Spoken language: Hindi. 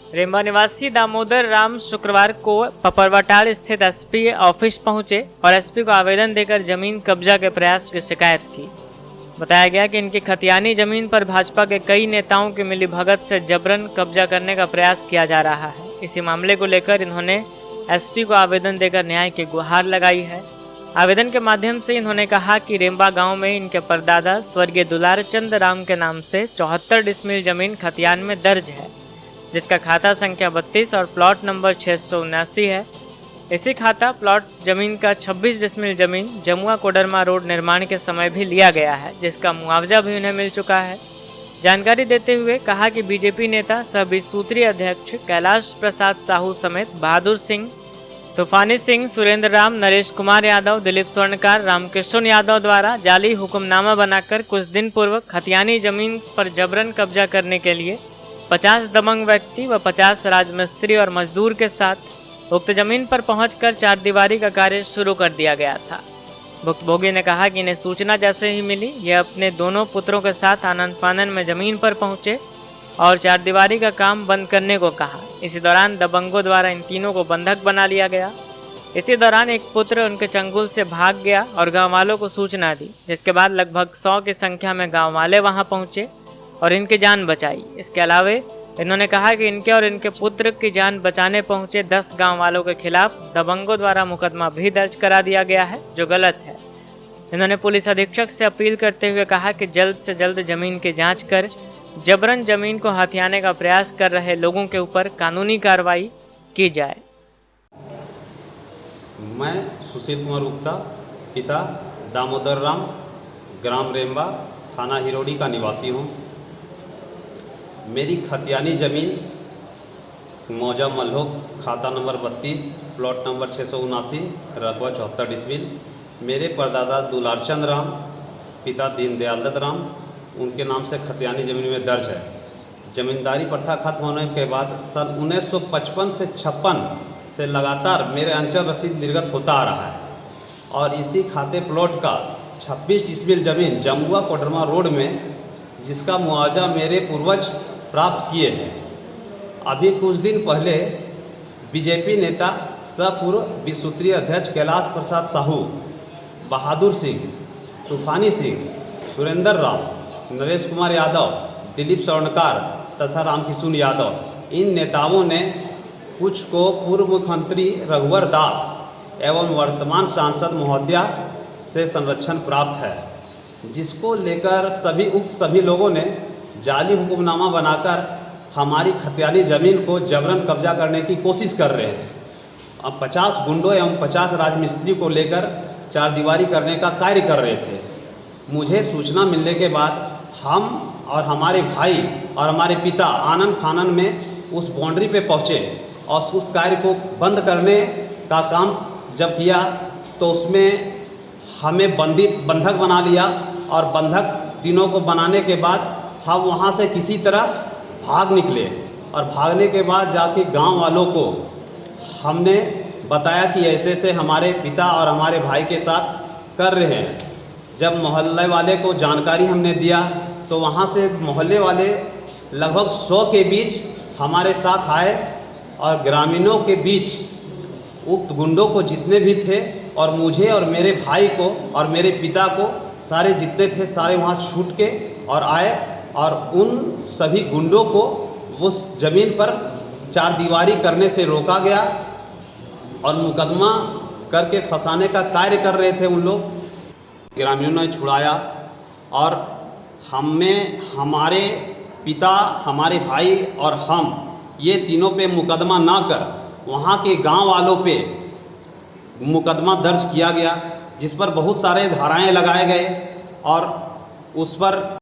रेंबा निवासी दामोदर राम शुक्रवार को पपरवाटाड़ स्थित एसपी ऑफिस पहुंचे और एसपी को आवेदन देकर जमीन कब्जा के प्रयास की शिकायत की। बताया गया कि इनकी खतियानी जमीन पर भाजपा के कई नेताओं की मिलीभगत से जबरन कब्जा करने का प्रयास किया जा रहा है। इसी मामले को लेकर इन्होंने एसपी को आवेदन देकर न्याय की गुहार लगाई है। आवेदन के माध्यम से इन्होंने कहा कि रेंबा गांव में इनके परदादा स्वर्गीय दुलार चंद राम के नाम से 74 डिसमिल जमीन खतियान में दर्ज है, जिसका खाता संख्या 32 और प्लॉट नंबर 679 है। इसी खाता प्लॉट जमीन का 26 डिसमिल जमीन जमुआ कोडरमा रोड निर्माण के समय भी लिया गया है, जिसका मुआवजा भी उन्हें मिल चुका है। जानकारी देते हुए कहा कि बीजेपी नेता सह 20 सूत्रीय अध्यक्ष कैलाश प्रसाद साहू समेत बहादुर सिंह, तूफानी सिंह, सुरेंद्र राम, नरेश कुमार यादव, दिलीप स्वर्णकार, रामकृष्ण यादव द्वारा जाली हुक्मनामा बनाकर कुछ दिन पूर्व खतियानी जमीन पर जबरन कब्जा करने के लिए 50 दबंग व्यक्ति व 50 राजमिस्त्री और मजदूर के साथ उक्त जमीन पर पहुंचकर चारदीवारी का कार्य शुरू कर दिया गया था। भुक्तभोगी ने कहा कि इन्हें सूचना जैसे ही मिली, ये अपने दोनों पुत्रों के साथ आनंद फानन में जमीन पर पहुंचे और चारदीवारी का काम बंद करने को कहा। इसी दौरान दबंगों द्वारा इन तीनों को बंधक बना लिया गया। इसी दौरान एक पुत्र उनके चंगुल से भाग गया और गाँव वालों को सूचना दी, जिसके बाद लगभग 100 की संख्या में गाँव वाले वहाँ पहुँचे और इनकी जान बचाई। इसके अलावा इन्होंने कहा कि इनके और इनके पुत्र की जान बचाने पहुंचे 10 गांव वालों के खिलाफ दबंगों द्वारा मुकदमा भी दर्ज करा दिया गया है, जो गलत है। इन्होंने पुलिस अधीक्षक से अपील करते हुए कहा कि जल्द से जल्द जमीन की जांच कर जबरन जमीन को हथियाने का प्रयास कर रहे लोगों के ऊपर कानूनी कार्रवाई की जाए। मैं सुशील कुमार गुप्ता, पिता दामोदर राम, ग्राम रेंबा, थाना हिरोडी का निवासी हूँ। मेरी खतियानी ज़मीन मौजा मल्होक, खाता नंबर 32, प्लॉट नंबर 679, रकबा 74 डिसमिल मेरे परदादा दुलारचंद राम, पिता दीनदयाल दत्त राम, उनके नाम से खतियानी ज़मीन में दर्ज है। ज़मींदारी प्रथा खत्म होने के बाद सन 1955 से 56 से लगातार मेरे अंचल रसीद निर्गत होता आ रहा है और इसी खाते प्लॉट का 26 डिसमिल ज़मीन जमुआ कोडरमा रोड में, जिसका मुआवजा मेरे पूर्वज प्राप्त किए हैं। अभी कुछ दिन पहले बीजेपी नेता सह पूर्व 20 सूत्रीय अध्यक्ष कैलाश प्रसाद साहू, बहादुर सिंह, तूफानी सिंह, सुरेंद्र राम, नरेश कुमार यादव, दिलीप स्वर्णकार तथा रामकृष्ण यादव, इन नेताओं ने कुछ को पूर्व मुख्यमंत्री रघुवर दास एवं वर्तमान सांसद महोदया से संरक्षण प्राप्त है, जिसको लेकर सभी लोगों ने जाली हुक्मनामा बनाकर हमारी खतियानी ज़मीन को जबरन कब्जा करने की कोशिश कर रहे हैं। अब 50 गुंडों एवं 50 राजमिस्त्री को लेकर चारदीवारी करने का कार्य कर रहे थे। मुझे सूचना मिलने के बाद हम और हमारे भाई और हमारे पिता आनन फानन में उस बाउंड्री पे पहुँचे और उस कार्य को बंद करने का काम जब किया तो उसमें हमें बंधक बना लिया और बंधक तीनों को बनाने के बाद हम वहाँ से किसी तरह भाग निकले और भागने के बाद जाके गांव वालों को हमने बताया कि ऐसे से हमारे पिता और हमारे भाई के साथ कर रहे हैं। जब मोहल्ले वाले को जानकारी हमने दिया तो वहाँ से मोहल्ले वाले लगभग 100 के बीच हमारे साथ आए और ग्रामीणों के बीच उक्त गुंडों को जितने भी थे और मुझे और मेरे भाई को और मेरे पिता को सारे जितने थे सारे वहाँ छूट के और आए और उन सभी गुंडों को उस ज़मीन पर चारदीवारी करने से रोका गया और मुकदमा करके फंसाने का कार्य कर रहे थे उन लोग। ग्रामीणों ने छुड़ाया और हमारे पिता, हमारे भाई और हम ये तीनों पे मुकदमा ना कर वहाँ के गांव वालों पे मुकदमा दर्ज किया गया, जिस पर बहुत सारे धाराएं लगाए गए और उस पर